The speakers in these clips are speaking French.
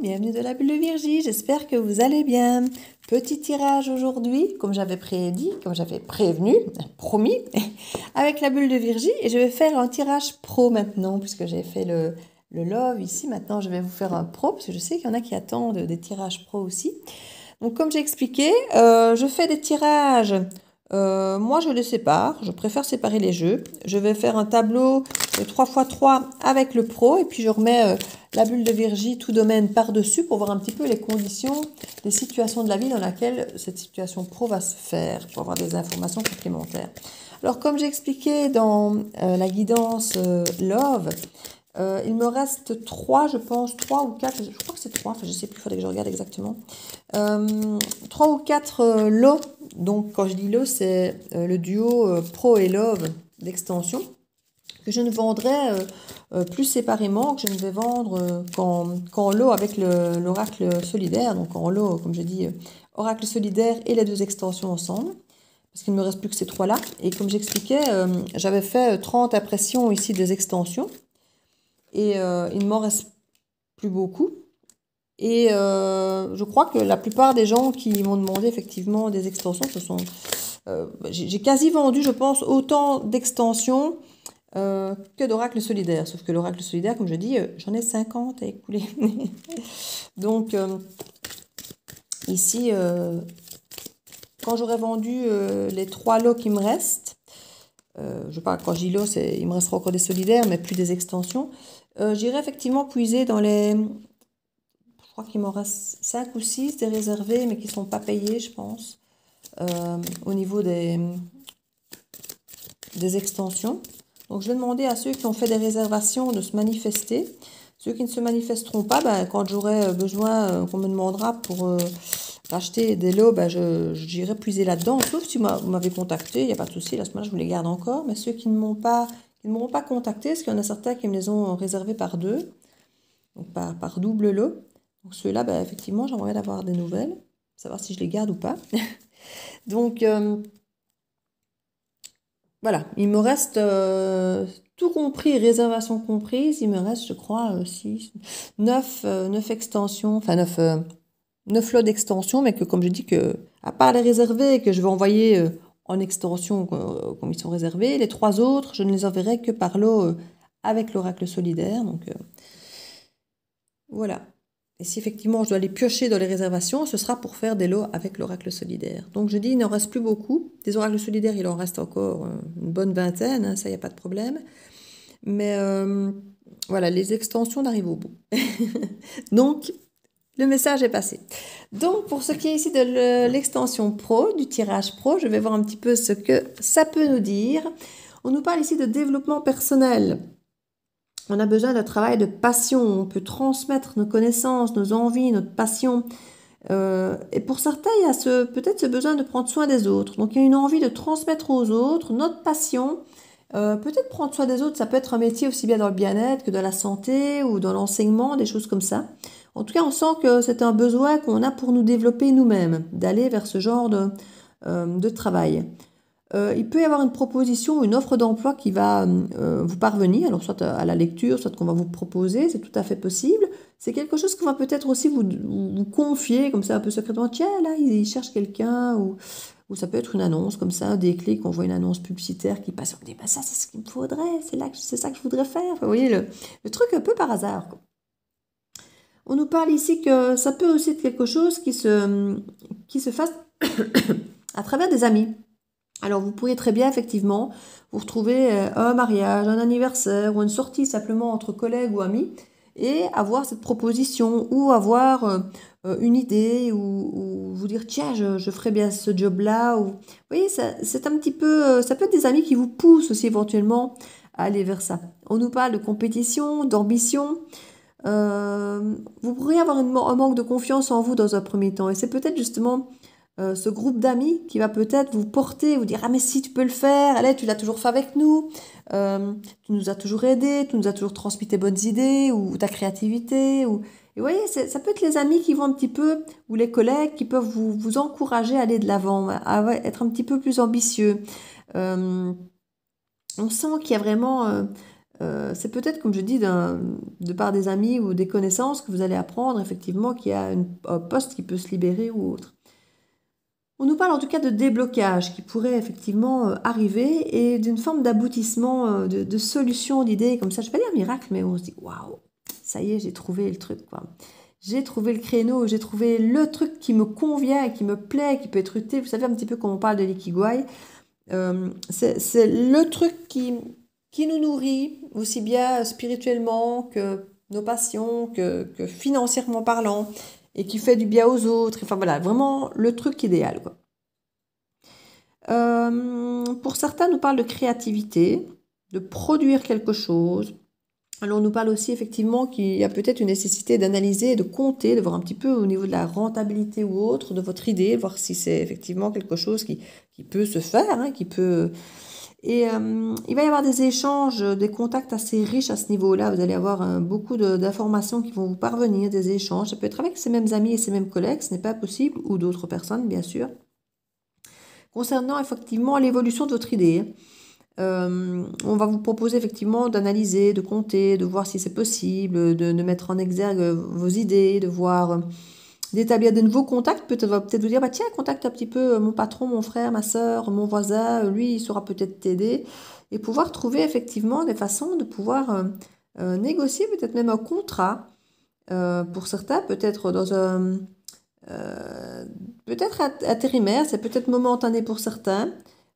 bienvenue dans la bulle de Virgie, j'espère que vous allez bien. Petit tirage aujourd'hui, comme j'avais prédit, comme j'avais prévenu, promis, avec la bulle de Virgie. Et je vais faire un tirage pro maintenant, puisque j'ai fait le love ici. Maintenant, je vais vous faire un pro, parce que je sais qu'il y en a qui attendent des tirages pro aussi. Donc, comme j'ai expliqué, je fais des tirages. Moi, je les sépare. Je préfère séparer les jeux. Je vais faire un tableau de 3x3 avec le pro. Et puis, je remets la bulle de Virgie, tout domaine par-dessus pour voir un petit peu les conditions, les situations de la vie dans laquelle cette situation pro va se faire, pour avoir des informations complémentaires. Alors, comme j'ai expliqué dans la guidance Love, il me reste 3, je pense, 3 ou 4, je crois que c'est 3, enfin je sais plus, il faudrait que je regarde exactement. 3 ou 4 lots, donc quand je dis lot, c'est le duo Pro et Love d'extension, que je ne vendrai plus séparément, que je ne vais vendre qu'en lot avec l'oracle solidaire, donc en lot, comme je dis, oracle solidaire et les deux extensions ensemble. Parce qu'il ne me reste plus que ces 3-là. Et comme j'expliquais, j'avais fait 30 impressions ici des extensions. Et il ne m'en reste plus beaucoup. Et je crois que la plupart des gens qui m'ont demandé effectivement des extensions, j'ai quasi vendu, je pense, autant d'extensions que d'oracle solidaire. Sauf que l'oracle solidaire, comme je dis, j'en ai 50 à écouler. Donc, ici, quand j'aurai vendu les 3 lots qui me restent, je sais pas, quand j'y lot, il me restera encore des solidaires, mais plus des extensions. J'irai effectivement puiser dans les... Je crois qu'il m'en reste 5 ou 6 des réservés, mais qui ne sont pas payés, je pense, au niveau des extensions. Donc, je vais demander à ceux qui ont fait des réservations de se manifester. Ceux qui ne se manifesteront pas, ben, quand j'aurai besoin, qu'on me demandera pour acheter des lots, ben, j'irai puiser là-dedans. Sauf si vous m'avez contacté, il n'y a pas de souci, là, ce moment-là, je vous les garde encore. Mais ceux qui ne m'auront pas contacté, parce qu'il y en a certains qui me les ont réservés par 2, donc par double lot. Donc ceux-là, ben, effectivement, j'aimerais d'avoir des nouvelles, savoir si je les garde ou pas. Donc, voilà, il me reste, tout compris, réservation comprise, il me reste, je crois, 9 extensions, enfin 9 lots d'extensions, mais que, comme je dis, que, à part les réservés, que je vais envoyer en extension comme ils sont réservés, les 3 autres, je ne les enverrai que par lot avec l'oracle solidaire. Donc, voilà. Et si effectivement je dois les piocher dans les réservations, ce sera pour faire des lots avec l'oracle solidaire. Donc je dis, il n'en reste plus beaucoup. Des oracles solidaires, il en reste encore une bonne vingtaine, hein, ça, il n'y a pas de problème. Mais voilà, les extensions n'arrivent au bout. Donc, le message est passé. Donc, pour ce qui est ici de l'extension pro, du tirage pro, je vais voir un petit peu ce que ça peut nous dire. On nous parle ici de développement personnel. On a besoin d'un travail de passion. On peut transmettre nos connaissances, nos envies, notre passion. Et pour certains, il y a peut-être ce besoin de prendre soin des autres. Donc, il y a une envie de transmettre aux autres notre passion. Peut-être prendre soin des autres, ça peut être un métier aussi bien dans le bien-être que dans la santé ou dans l'enseignement, des choses comme ça. En tout cas, on sent que c'est un besoin qu'on a pour nous développer nous-mêmes, d'aller vers ce genre de travail. Il peut y avoir une proposition, une offre d'emploi qui va vous parvenir, alors soit à la lecture, soit qu'on va vous proposer, c'est tout à fait possible. C'est quelque chose qu'on va peut-être aussi vous confier, comme ça un peu secrètement, tiens, là, il cherche quelqu'un, ou ça peut être une annonce, comme ça, un déclic, on voit une annonce publicitaire qui passe, on dit, bah, ça, c'est ce qu'il me faudrait, c'est ça que je voudrais faire. Enfin, vous voyez, le truc un peu par hasard, quoi. On nous parle ici que ça peut aussi être quelque chose qui se fasse à travers des amis. Alors, vous pourriez très bien, effectivement, vous retrouver un mariage, un anniversaire ou une sortie simplement entre collègues ou amis et avoir cette proposition ou avoir une idée ou vous dire, tiens, je ferais bien ce job-là. Vous voyez, c'est un petit peu, ça peut être des amis qui vous poussent aussi éventuellement à aller vers ça. On nous parle de compétition, d'ambition. Vous pourriez avoir un manque de confiance en vous dans un premier temps et c'est peut-être justement ce groupe d'amis qui va peut-être vous porter, vous dire « Ah mais si, tu peux le faire, allez, tu l'as toujours fait avec nous, tu nous as toujours aidés, tu nous as toujours transmis tes bonnes idées ou ta créativité. » Et vous voyez, ça peut être les amis qui vont un petit peu, ou les collègues qui peuvent vous encourager à aller de l'avant, à être un petit peu plus ambitieux. On sent qu'il y a vraiment C'est peut-être, comme je dis, de par des amis ou des connaissances que vous allez apprendre effectivement qu'il y a un poste qui peut se libérer ou autre. On nous parle en tout cas de déblocage qui pourrait effectivement arriver et d'une forme d'aboutissement, de solution, d'idée, comme ça. Je ne vais pas dire miracle, mais on se dit waouh, ça y est, j'ai trouvé le truc, quoi. J'ai trouvé le créneau, j'ai trouvé le truc qui me convient, qui me plaît, qui peut être utile. Vous savez un petit peu quand on parle de l'ikigai, c'est le truc qui nous nourrit, aussi bien spirituellement que nos passions, que financièrement parlant, et qui fait du bien aux autres. Enfin voilà, vraiment le truc idéal, quoi. Pour certains, on nous parle de créativité, de produire quelque chose. Alors, on nous parle aussi effectivement qu'il y a peut-être une nécessité d'analyser, de compter, de voir un petit peu au niveau de la rentabilité ou autre de votre idée, voir si c'est effectivement quelque chose qui peut se faire, hein, qui peut... Et il va y avoir des échanges, des contacts assez riches à ce niveau-là. Vous allez avoir beaucoup d'informations qui vont vous parvenir, des échanges. Ça peut être avec ces mêmes amis et ces mêmes collègues, ce n'est pas possible, ou d'autres personnes, bien sûr. Concernant effectivement l'évolution de votre idée, on va vous proposer effectivement d'analyser, de compter, de voir si c'est possible, de mettre en exergue vos idées, de voir, d'établir de nouveaux contacts. Peut-être vous dire, bah, tiens, contacte un petit peu mon patron, mon frère, ma soeur, mon voisin, lui, il saura peut-être t'aider. Et pouvoir trouver effectivement des façons de pouvoir négocier peut-être même un contrat. Pour certains, peut-être dans un... peut-être intérimaire, c'est peut-être momentané pour certains,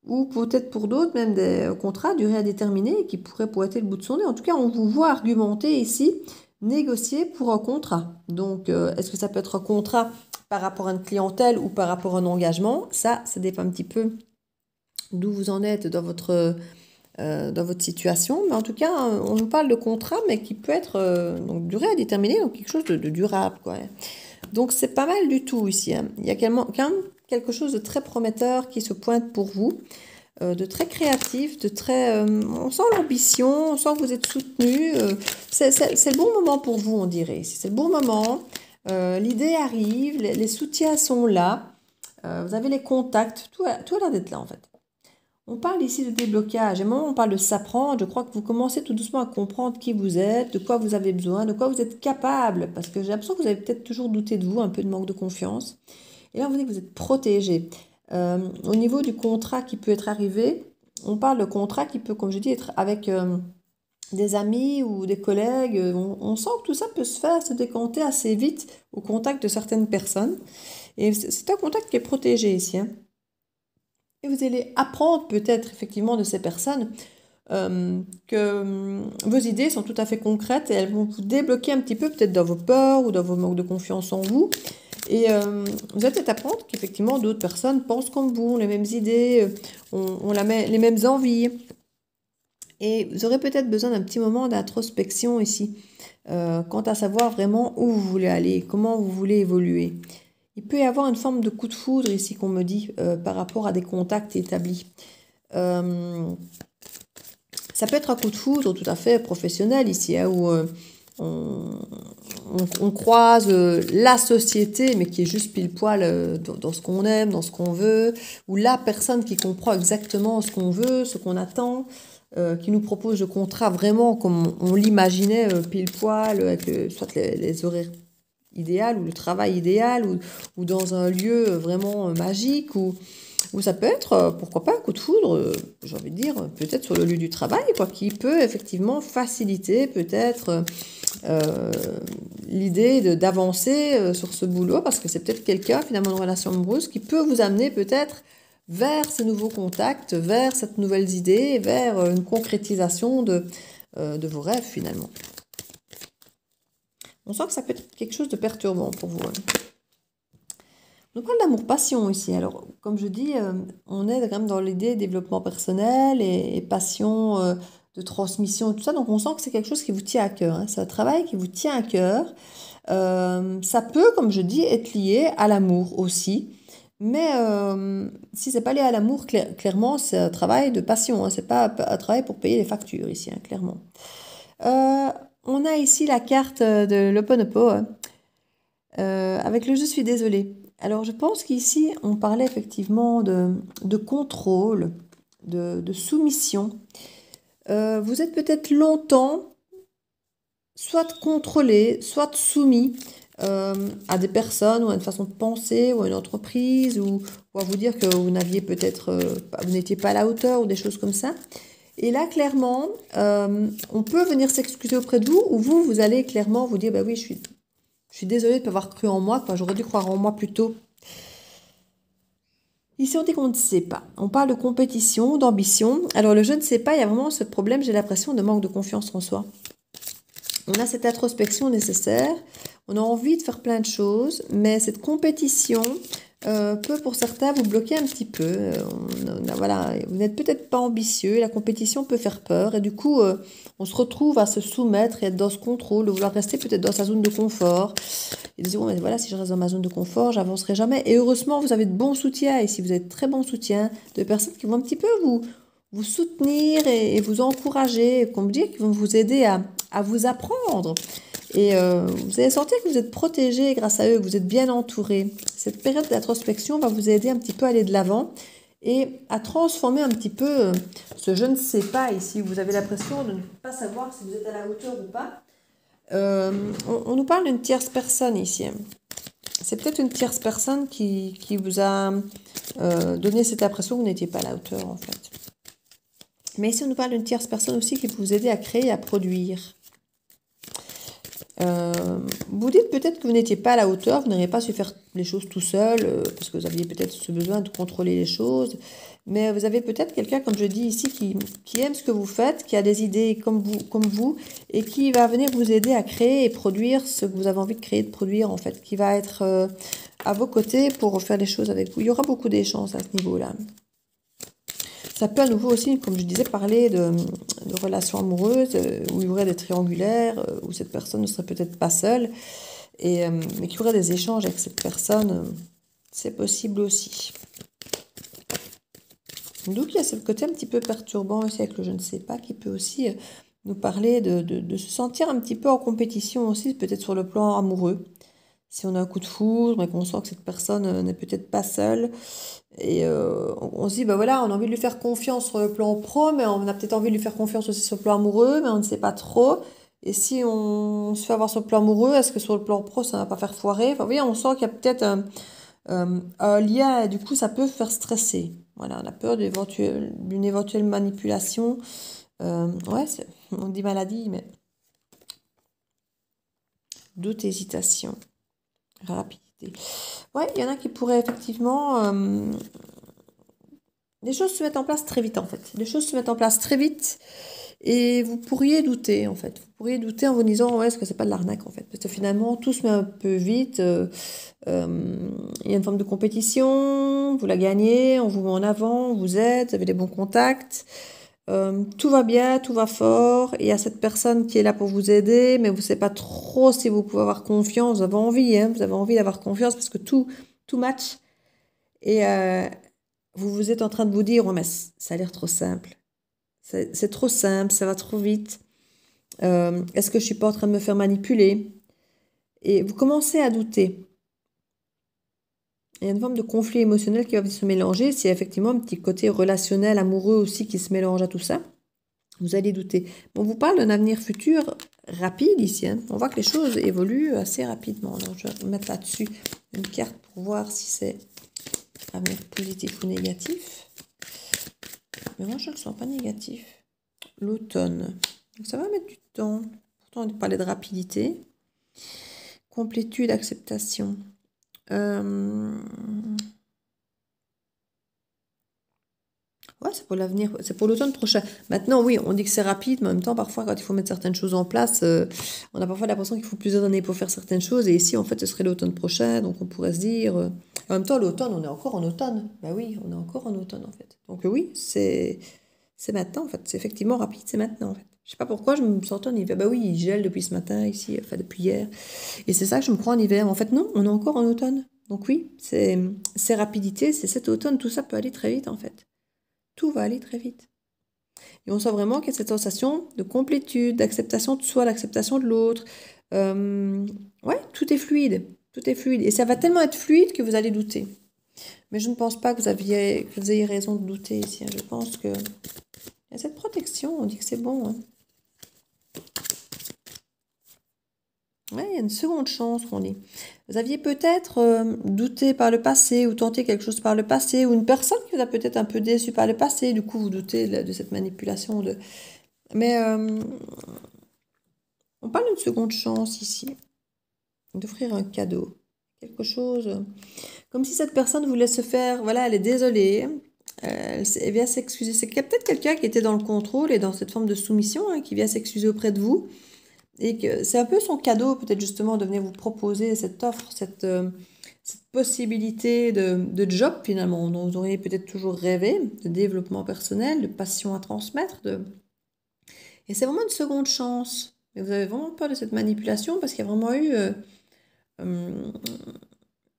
ou peut-être pour d'autres, même des contrats à durée indéterminée qui pourraient pointer le bout de son nez. En tout cas, on vous voit argumenter ici, négocier pour un contrat. Donc, est-ce que ça peut être un contrat par rapport à une clientèle ou par rapport à un engagement? Ça dépend un petit peu d'où vous en êtes dans votre situation. Mais en tout cas, on nous parle de contrat, mais qui peut être donc durée indéterminée, donc quelque chose de durable, quoi. Donc, c'est pas mal du tout ici, hein. Il y a quand même quelque chose de très prometteur qui se pointe pour vous, de très créatif, de très... on sent l'ambition, on sent que vous êtes soutenu. C'est le bon moment pour vous, on dirait. C'est le bon moment. L'idée arrive, les soutiens sont là. Vous avez les contacts. Tout a l'air d'être là, en fait. On parle ici de déblocage. Et au moment où on parle de s'apprendre, je crois que vous commencez tout doucement à comprendre qui vous êtes, de quoi vous avez besoin, de quoi vous êtes capable. Parce que j'ai l'impression que vous avez peut-être toujours douté de vous, un peu de manque de confiance. Et là, vous dites que vous êtes protégé. Au niveau du contrat qui peut être arrivé, on parle de contrat qui peut, comme je dis, être avec des amis ou des collègues. On sent que tout ça peut se faire, se décanter assez vite au contact de certaines personnes. Et c'est un contact qui est protégé ici, hein. Et vous allez apprendre peut-être effectivement de ces personnes que vos idées sont tout à fait concrètes et elles vont vous débloquer un petit peu peut-être dans vos peurs ou dans vos manques de confiance en vous. Et vous allez peut-être apprendre qu'effectivement d'autres personnes pensent comme vous, ont les mêmes idées, ont les mêmes envies. Et vous aurez peut-être besoin d'un petit moment d'introspection ici, quant à savoir vraiment où vous voulez aller, comment vous voulez évoluer. Il peut y avoir une forme de coup de foudre ici qu'on me dit par rapport à des contacts établis. Ça peut être un coup de foudre tout à fait professionnel ici, hein, où on croise la société, mais qui est juste pile poil dans ce qu'on aime, dans ce qu'on veut, ou la personne qui comprend exactement ce qu'on veut, ce qu'on attend, qui nous propose le contrat vraiment comme on l'imaginait pile poil, avec soit les horaires idéal ou le travail idéal ou dans un lieu vraiment magique ou ça peut être, pourquoi pas, un coup de foudre, j'ai envie de dire, peut-être sur le lieu du travail, quoi, qui peut effectivement faciliter peut-être l'idée d'avancer sur ce boulot parce que c'est peut-être quelqu'un, finalement, une relation amoureuse qui peut vous amener peut-être vers ces nouveaux contacts, vers cette nouvelles idées, vers une concrétisation de vos rêves, finalement. On sent que ça peut être quelque chose de perturbant pour vous, hein. On parle d'amour-passion ici. Alors, comme je dis, on est quand même dans l'idée de développement personnel et passion de transmission et tout ça. Donc, on sent que c'est quelque chose qui vous tient à cœur, hein. C'est un travail qui vous tient à cœur. Ça peut, comme je dis, être lié à l'amour aussi. Mais si c'est pas lié à l'amour, clairement, c'est un travail de passion, hein. C'est pas un travail pour payer les factures ici, hein, clairement. On a ici la carte de l'Ho'oponopo, hein, avec le « je suis désolée ». Alors, je pense qu'ici, on parlait effectivement de contrôle, de soumission. Vous êtes peut-être longtemps soit contrôlé, soit soumis à des personnes ou à une façon de penser ou à une entreprise ou à vous dire que vous n'aviez peut-être, vous n'étiez pas à la hauteur ou des choses comme ça. Et là, clairement, on peut venir s'excuser auprès de vous ou vous allez clairement vous dire, bah oui, je suis désolée de ne pas avoir cru en moi, quoi. J'aurais dû croire en moi plus tôt. Ici, on dit qu'on ne sait pas. On parle de compétition, d'ambition. Alors, le je ne sais pas, il y a vraiment ce problème, j'ai l'impression, de manque de confiance en soi. On a cette introspection nécessaire, on a envie de faire plein de choses, mais cette compétition peut pour certains vous bloquer un petit peu. Voilà, vous n'êtes peut-être pas ambitieux, la compétition peut faire peur et du coup on se retrouve à se soumettre et être dans ce contrôle, de vouloir rester peut-être dans sa zone de confort. Et de dire, bon, mais voilà, si je reste dans ma zone de confort, j'avancerai jamais. Et heureusement, vous avez de bons soutiens ici, vous avez de très bons soutiens de personnes qui vont un petit peu vous soutenir et vous encourager, comme dire, qui vont vous aider à vous apprendre. Et vous allez sentir que vous êtes protégé grâce à eux, que vous êtes bien entouré. Cette période d'introspection va vous aider un petit peu à aller de l'avant et à transformer un petit peu ce je ne sais pas ici. Vous avez l'impression de ne pas savoir si vous êtes à la hauteur ou pas. On nous parle d'une tierce personne ici. C'est peut-être une tierce personne qui vous a donné cette impression que vous n'étiez pas à la hauteur en fait. Mais ici, on nous parle d'une tierce personne aussi qui peut vous aider à créer et à produire. Vous dites peut-être que vous n'étiez pas à la hauteur, vous n'auriez pas su faire les choses tout seul, parce que vous aviez peut-être ce besoin de contrôler les choses. Mais vous avez peut-être quelqu'un, comme je dis ici, qui aime ce que vous faites, qui a des idées comme vous, et qui va venir vous aider à créer et produire ce que vous avez envie de créer, de produire, en fait, qui va être à vos côtés pour faire les choses avec vous. Il y aura beaucoup d'échanges à ce niveau-là. Ça peut à nouveau aussi, comme je disais, parler de relations amoureuses où il y aurait des triangulaires, où cette personne ne serait peut-être pas seule, mais qu'il y aurait des échanges avec cette personne, c'est possible aussi. Donc il y a ce côté un petit peu perturbant aussi avec le je ne sais pas, qui peut aussi nous parler de se sentir un petit peu en compétition aussi, peut-être sur le plan amoureux. Si on a un coup de foudre, mais qu'on sent que cette personne n'est peut-être pas seule, et on se dit, bah voilà, on a envie de lui faire confiance sur le plan pro, mais on a peut-être envie de lui faire confiance aussi sur le plan amoureux, mais on ne sait pas trop. Et si on se fait avoir sur le plan amoureux, est-ce que sur le plan pro, ça ne va pas faire foirer? Enfin, vous voyez, on sent qu'il y a peut-être un lien, et du coup, ça peut faire stresser. Voilà, on a peur d'une éventuelle manipulation. Ouais, on dit maladie, mais doute, hésitation, rapidité. Ouais, il y en a qui pourraient effectivement... les choses se mettent en place très vite, en fait. Les choses se mettent en place très vite et vous pourriez douter, en fait. Vous pourriez douter en vous disant, ouais, est-ce que c'est pas de l'arnaque, en fait? Parce que finalement, tout se met un peu vite. Il y a une forme de compétition, vous la gagnez, on vous met en avant, on vous aide, vous avez des bons contacts. Tout va bien, tout va fort. Il y a cette personne qui est là pour vous aider, mais vous ne savez pas trop si vous pouvez avoir confiance. Vous avez envie, hein, vous avez envie d'avoir confiance parce que tout match. Et vous êtes en train de vous dire, ouais, mais ça a l'air trop simple. C'est trop simple, ça va trop vite. Est-ce que je suis pas en train de me faire manipuler? Et vous commencez à douter. Il y a une forme de conflit émotionnel qui va se mélanger. C'est effectivement un petit côté relationnel, amoureux aussi qui se mélange à tout ça. Vous allez douter. On vous parle d'un avenir futur rapide ici. Hein. On voit que les choses évoluent assez rapidement. Donc, je vais mettre là-dessus une carte pour voir si c'est avenir positif ou négatif. Mais moi, je ne le sens pas négatif. L'automne. Donc, ça va mettre du temps. Pourtant, on parlait de rapidité. Complétude, acceptation. Ouais, c'est pour l'avenir, c'est pour l'automne prochain. Maintenant, oui, on dit que c'est rapide, mais en même temps, parfois, quand il faut mettre certaines choses en place, on a parfois l'impression qu'il faut plusieurs années pour faire certaines choses. Et ici, en fait, ce serait l'automne prochain, donc on pourrait se dire... en même temps, l'automne, on est encore en automne. Ben oui, on est encore en automne, en fait. Donc oui, c'est maintenant, en fait. C'est effectivement rapide, c'est maintenant, en fait. Je sais pas pourquoi je me sens en hiver. Ben oui, il gèle depuis ce matin, ici, enfin depuis hier. Et c'est ça que je me crois en hiver. En fait, non, on est encore en automne. Donc oui, c'est rapidité, c'est cet automne, tout ça peut aller très vite, en fait. Tout va aller très vite. Et on sent vraiment qu'il y a cette sensation de complétude, d'acceptation de soi, d'acceptation de l'autre. Ouais, tout est fluide. Tout est fluide. Et ça va tellement être fluide que vous allez douter. Mais je ne pense pas que vous ayez raison de douter ici. Je pense que Il y a cette protection, on dit que c'est bon. Hein. Oui, il y a une seconde chance qu'on dit. Vous aviez peut-être douté par le passé ou tenté quelque chose par le passé ou une personne qui vous a peut-être un peu déçu par le passé. Du coup, vous doutez de cette manipulation. Mais on parle d'une seconde chance ici, d'offrir un cadeau. Quelque chose comme si cette personne voulait se faire, voilà, elle est désolée, elle vient s'excuser. C'est peut-être quelqu'un qui était dans le contrôle et dans cette forme de soumission, hein, qui vient s'excuser auprès de vous. Et que c'est un peu son cadeau, peut-être justement, de venir vous proposer cette offre, cette possibilité de job finalement, dont vous auriez peut-être toujours rêvé, de développement personnel, de passion à transmettre. Et c'est vraiment une seconde chance. Et vous avez vraiment peur de cette manipulation parce qu'il y a vraiment eu... j'ai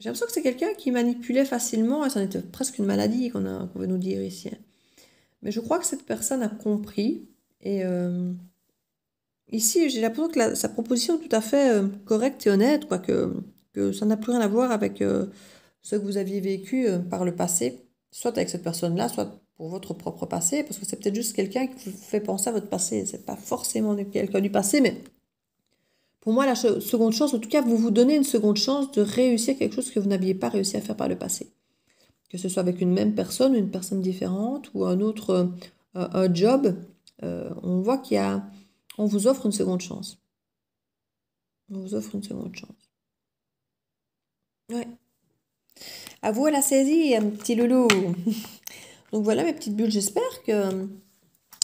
l'impression que c'est quelqu'un qui manipulait facilement et ça en était presque une maladie qu'on veut nous dire ici. Mais je crois que cette personne a compris et... ici, j'ai l'impression que sa proposition est tout à fait correcte et honnête, quoi, que ça n'a plus rien à voir avec ce que vous aviez vécu par le passé, soit avec cette personne-là, soit pour votre propre passé, parce que c'est peut-être juste quelqu'un qui vous fait penser à votre passé. C'est pas forcément quelqu'un du passé, mais pour moi, la seconde chance, en tout cas, vous vous donnez une seconde chance de réussir quelque chose que vous n'aviez pas réussi à faire par le passé. Que ce soit avec une même personne, une personne différente, ou un autre un job, on voit qu'il y a... On vous offre une seconde chance. On vous offre une seconde chance. Ouais. À vous à la saisie, un petit loulou. Donc voilà mes petites bulles. J'espère que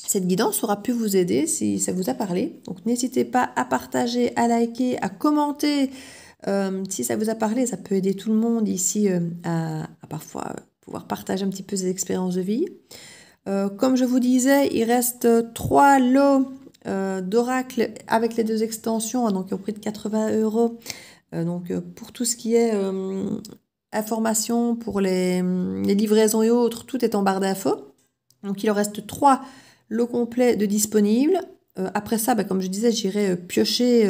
cette guidance aura pu vous aider si ça vous a parlé. Donc n'hésitez pas à partager, à liker, à commenter. Si ça vous a parlé, ça peut aider tout le monde ici à parfois pouvoir partager un petit peu ses expériences de vie. Comme je vous disais, il reste 3 lots d'oracle avec les 2 extensions, hein, donc qui ont pris de 80 €. Donc pour tout ce qui est information pour les livraisons et autres, tout est en barre d'infos. Donc il en reste 3 lots complets de disponibles. Après ça, comme je disais, j'irai piocher,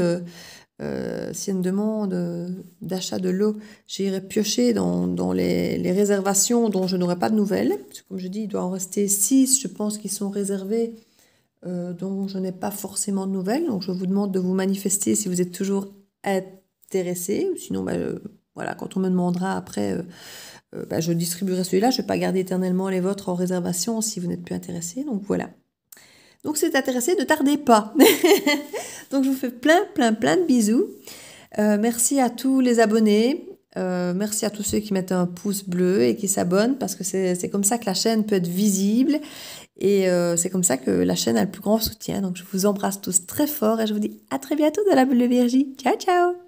s'il y a une demande d'achat de lot, j'irai piocher dans les réservations dont je n'aurai pas de nouvelles. Parce que comme je dis, il doit en rester 6, je pense, qui sont réservés. Dont je n'ai pas forcément de nouvelles. Donc je vous demande de vous manifester si vous êtes toujours intéressé. Sinon, voilà, quand on me demandera après, je distribuerai celui-là. Je ne vais pas garder éternellement les vôtres en réservation si vous n'êtes plus intéressé. Donc voilà. Donc si vous êtes intéressé, ne tardez pas. Donc je vous fais plein de bisous. Merci à tous les abonnés. Merci à tous ceux qui mettent un pouce bleu et qui s'abonnent parce que c'est comme ça que la chaîne peut être visible. Et c'est comme ça que la chaîne a le plus grand soutien. Donc je vous embrasse tous très fort et je vous dis à très bientôt dans la bulle de Virgie. Ciao, ciao!